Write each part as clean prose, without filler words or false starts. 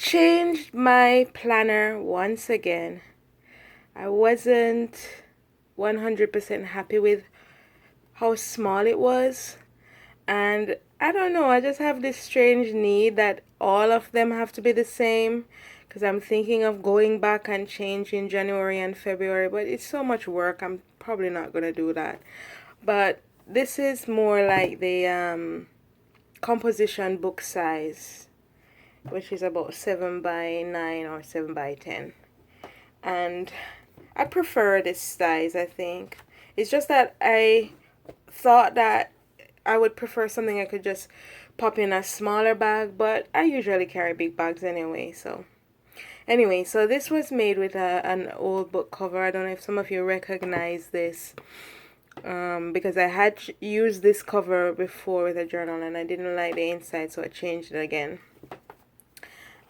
changed my planner once again. I wasn't 100% happy with how small it was. And I don't know, I just have this strange need that all of them have to be the same because I'm thinking of going back and changing January and February, but it's so much work. I'm probably not going to do that. But this is more like the composition book size, which is about 7 by 9 or 7 by 10. And I prefer this size, I think. It's just that I thought that I would prefer something I could just pop in a smaller bag, but I usually carry big bags anyway, so. Anyway, so this was made with an old book cover. I don't know if some of you recognize this, because I had used this cover before with a journal and I didn't like the inside, so I changed it again.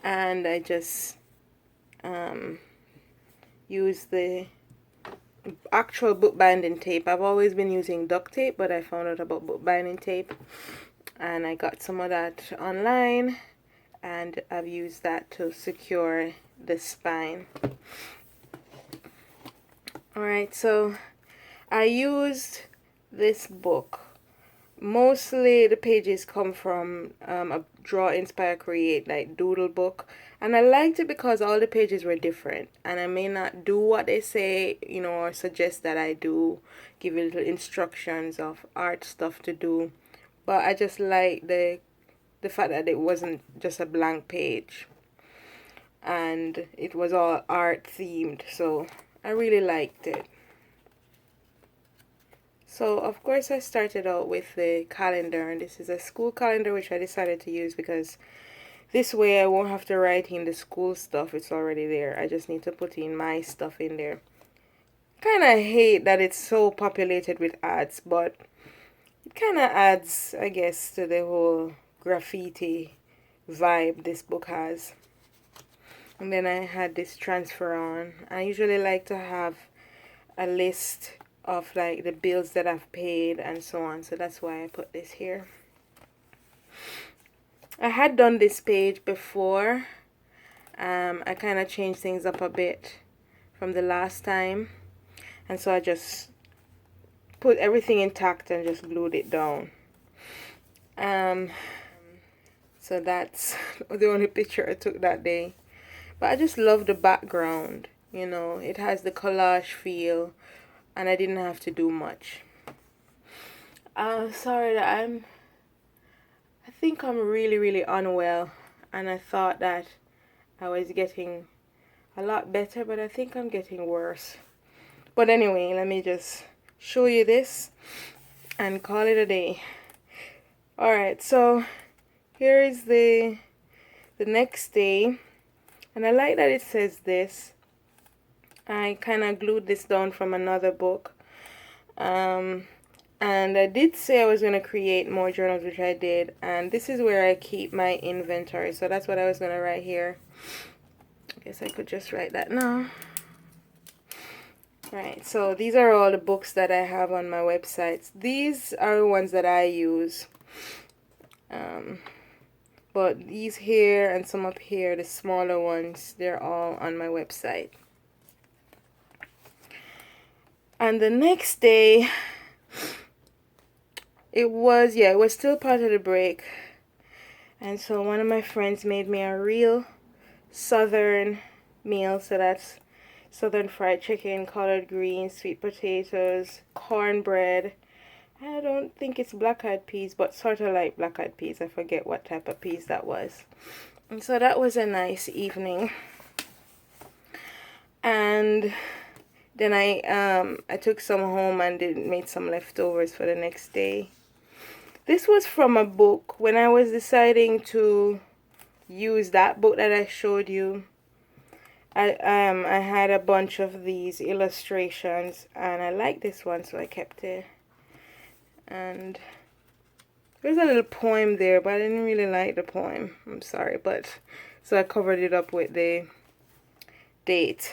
And I just used the actual bookbinding tape. I've always been using duct tape, but I found out about bookbinding tape and I got some of that online and I've used that to secure the spine. Alright, so I used this book. Mostly the pages come from a Draw, Inspire, Create, like doodle book. And I liked it because all the pages were different. And I may not do what they say, you know, or suggest that I do, give you little instructions of art stuff to do. But I just like the fact that it wasn't just a blank page. And it was all art themed. So I really liked it. So of course I started out with the calendar, and this is a school calendar which I decided to use because this way I won't have to write in the school stuff, it's already there. I just need to put in my stuff in there. Kind of hate that it's so populated with ads, but it kind of adds, I guess, to the whole graffiti vibe this book has. And then I had this transfer on. I usually like to have a list of like the bills that I've paid and so on, so that's why I put this here. I had done this page before. I kind of changed things up a bit from the last time, and so I just put everything intact and just glued it down. So that's the only picture I took that day, but I just love the background, you know, it has the collage feel and I didn't have to do much. Sorry that I think I'm really unwell, and I thought that I was getting a lot better, but I think I'm getting worse. But anyway, let me just show you this and call it a day. Alright, so here is the next day, and I like that it says this. I kind of glued this down from another book. And I did say I was going to create more journals, which I did. And this is where I keep my inventory. So that's what I was going to write here. I guess I could just write that now. Right, so these are all the books that I have on my websites. These are the ones that I use. But these here and some up here, the smaller ones, they're all on my website. And the next day, it was still part of the break. And so one of my friends made me a real southern meal. So that's southern fried chicken, collard greens, sweet potatoes, cornbread. I don't think it's black-eyed peas, but sort of like black-eyed peas. I forget what type of peas that was. And so that was a nice evening. And then I took some home and made some leftovers for the next day. This was from a book. When I was deciding to use that book that I showed you, I had a bunch of these illustrations and I liked this one, so I kept it. And there's a little poem there, but I didn't really like the poem. I'm sorry, but so I covered it up with the date.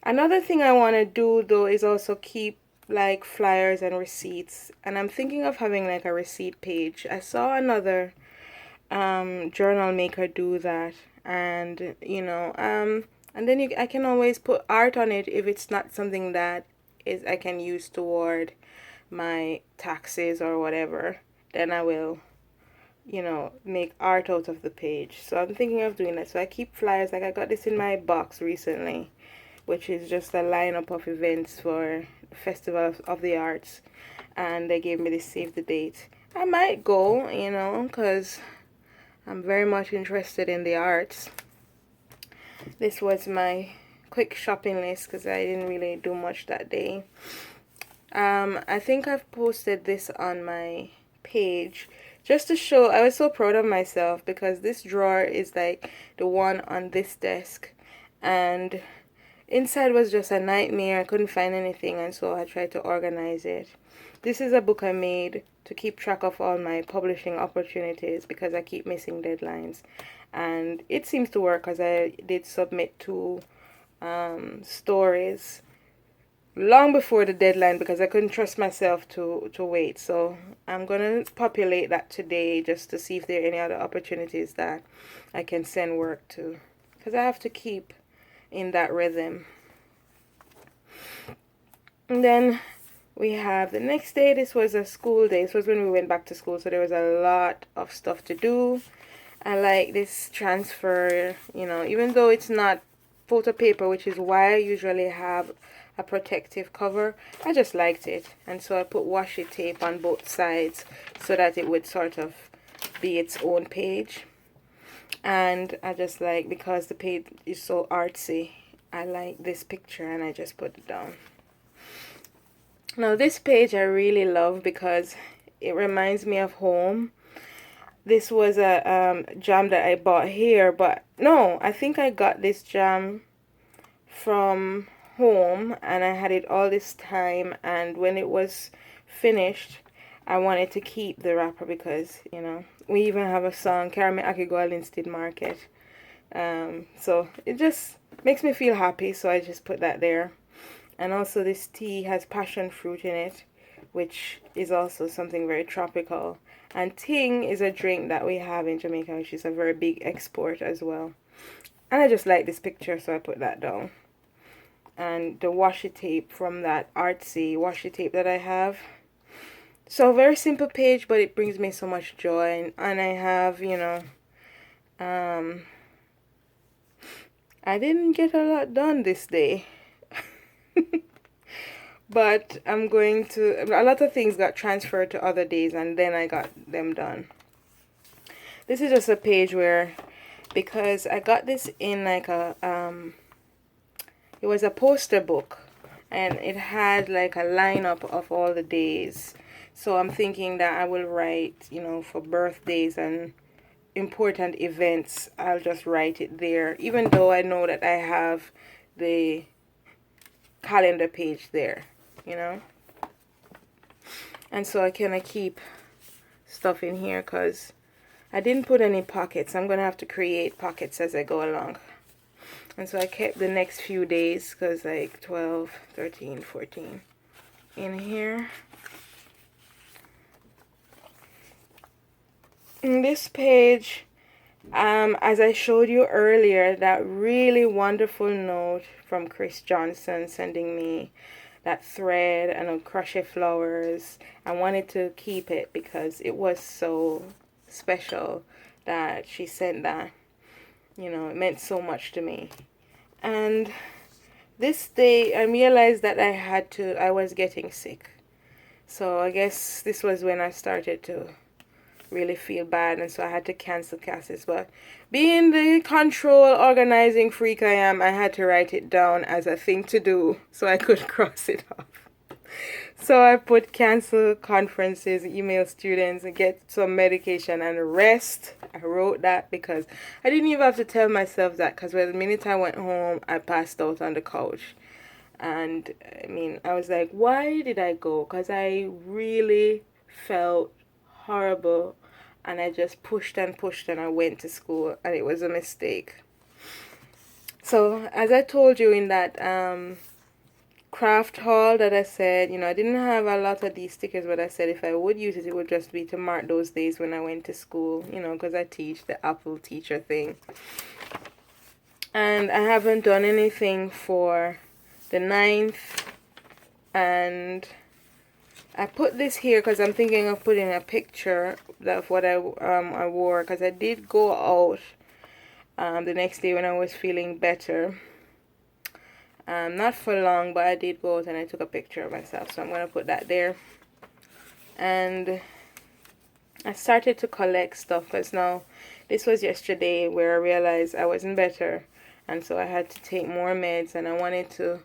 Another thing I want to do though is also keep like flyers and receipts, and I'm thinking of having like a receipt page. I saw another journal maker do that. And and then I can always put art on it if it's not something that is I can use toward my taxes or whatever. Then I will make art out of the page. So I'm thinking of doing that. So I keep flyers. Like I got this in my box recently, which is just a lineup of events for Festival of the Arts, and they gave me this save the date. I might go, because I'm very much interested in the arts. This was my quick shopping list because I didn't really do much that day. I think I've posted this on my page just to show I was so proud of myself because this drawer is like the one on this desk, and inside was just a nightmare. I couldn't find anything, and so I tried to organize it. This is a book I made to keep track of all my publishing opportunities because I keep missing deadlines, and it seems to work because I did submit 2 stories long before the deadline because I couldn't trust myself to wait. So I'm gonna populate that today just to see if there are any other opportunities that I can send work to, because I have to keep in that rhythm. And then we have the next day. This was a school day. This was when we went back to school, so there was a lot of stuff to do. I like this transfer, even though it's not photo paper, which is why I usually have a protective cover. I just liked it, and so I put washi tape on both sides so that it would sort of be its own page. And I just like, because the page is so artsy, I like this picture and I just put it down. Now this page I really love because it reminds me of home. This was a jam that I bought here, but no, I think I got this jam from home and I had it all this time, and when it was finished I wanted to keep the wrapper because we even have a song, Carry Me Akigo Linstead Market, so it just makes me feel happy, so I just put that there. And also this tea has passion fruit in it, which is also something very tropical. And ting is a drink that we have in Jamaica, which is a very big export as well. And I just like this picture, so I put that down. And the washi tape from that artsy washi tape that I have. So very simple page, but it brings me so much joy. And I have, I didn't get a lot done this day. But I'm going to, a lot of things got transferred to other days and then I got them done. This is just a page where, because I got this in like a, it was a poster book and it had like a lineup of all the days. So I'm thinking that I will write, for birthdays and important events, I'll just write it there, even though I know that I have the calendar page there. And so I kind of keep stuff in here because I didn't put any pockets. I'm gonna have to create pockets as I go along. And so I kept the next few days, because like 12, 13, 14 in here. In this page, as I showed you earlier, that really wonderful note from Chris Johnson sending me that thread and a crochet flowers. I wanted to keep it because it was so special that she sent that. It meant so much to me. And this day I realized that I was getting sick. So I guess this was when I started to really feel bad, and so I had to cancel classes. But being the control organizing freak I am, I had to write it down as a thing to do so I could cross it off. So I put cancel conferences, email students, and get some medication and rest. I wrote that because I didn't even have to tell myself that, because the minute I went home I passed out on the couch. And I was like, why did I go? Because I really felt horrible, and I just pushed and pushed and I went to school, and it was a mistake. So as I told you in that craft haul that I said, I didn't have a lot of these stickers, but I said if I would use it, it would just be to mark those days when I went to school, because I teach the Apple teacher thing. And I haven't done anything for the 9th, and I put this here because I'm thinking of putting a picture of what I wore, because I did go out the next day when I was feeling better. Not for long, but I did go out and I took a picture of myself, so I'm going to put that there. And I started to collect stuff because now this was yesterday where I realized I wasn't better, and so I had to take more meds, and I wanted to,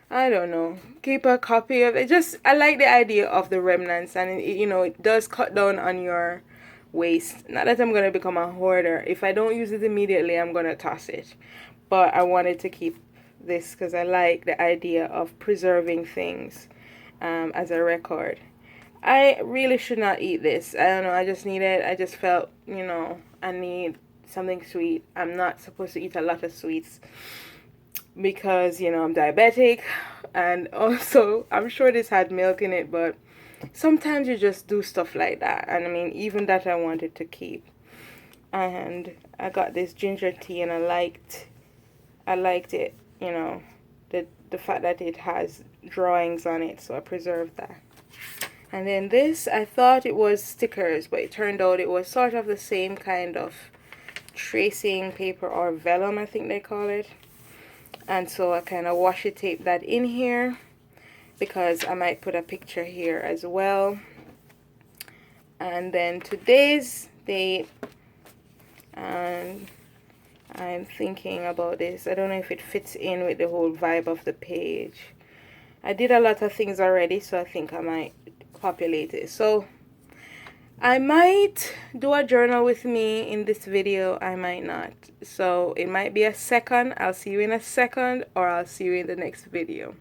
I don't know, keep a copy of it. Just, I like the idea of the remnants, and it does cut down on your waste. Not that I'm going to become a hoarder. If I don't use it immediately, I'm going to toss it. But I wanted to keep this because I like the idea of preserving things as a record. I really should not eat this. I don't know, I just need it. I just felt, I need something sweet. I'm not supposed to eat a lot of sweets because, I'm diabetic, and also I'm sure this had milk in it, but sometimes you just do stuff like that. And I mean, even that I wanted to keep. And I got this ginger tea and I liked it, the fact that it has drawings on it, so I preserved that. And then this, I thought it was stickers, but it turned out it was sort of the same kind of tracing paper, or vellum, I think they call it. And so I kind of washi tape that in here because I might put a picture here as well. And then today's date, and I'm thinking about this. I don't know if it fits in with the whole vibe of the page. I did a lot of things already, so I think I might populate it. So I might do a journal with me in this video, I might not. So it might be a second. I'll see you in a second, or I'll see you in the next video.